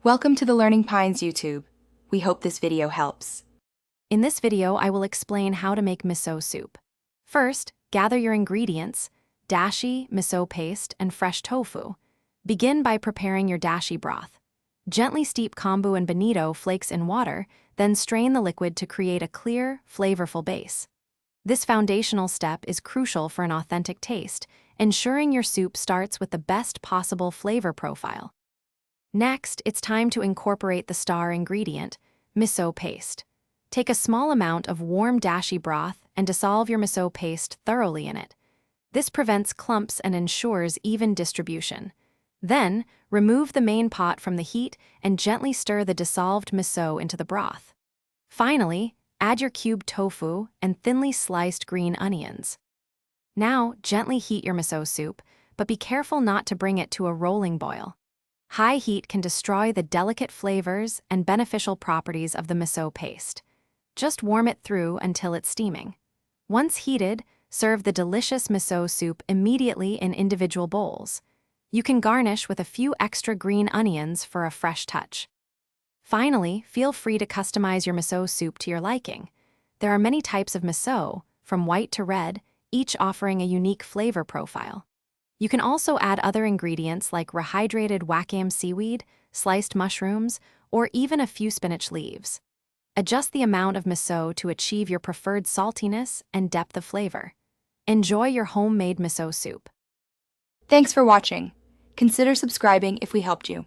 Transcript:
Welcome to the Learning Pines YouTube. We hope this video helps. In this video, I will explain how to make miso soup. First, gather your ingredients: dashi, miso paste, and fresh tofu. Begin by preparing your dashi broth. Gently steep kombu and bonito flakes in water, then strain the liquid to create a clear, flavorful base. This foundational step is crucial for an authentic taste, ensuring your soup starts with the best possible flavor profile. Next, it's time to incorporate the star ingredient, miso paste. Take a small amount of warm dashi broth and dissolve your miso paste thoroughly in it. This prevents clumps and ensures even distribution. Then, remove the main pot from the heat and gently stir the dissolved miso into the broth. Finally, add your cubed tofu and thinly sliced green onions. Now, gently heat your miso soup, but be careful not to bring it to a rolling boil. High heat can destroy the delicate flavors and beneficial properties of the miso paste. Just warm it through until it's steaming. Once heated, serve the delicious miso soup immediately in individual bowls. You can garnish with a few extra green onions for a fresh touch. Finally, feel free to customize your miso soup to your liking. There are many types of miso, from white to red, each offering a unique flavor profile. You can also add other ingredients like rehydrated wakame seaweed, sliced mushrooms, or even a few spinach leaves. Adjust the amount of miso to achieve your preferred saltiness and depth of flavor. Enjoy your homemade miso soup. Thanks for watching. Consider subscribing if we helped you.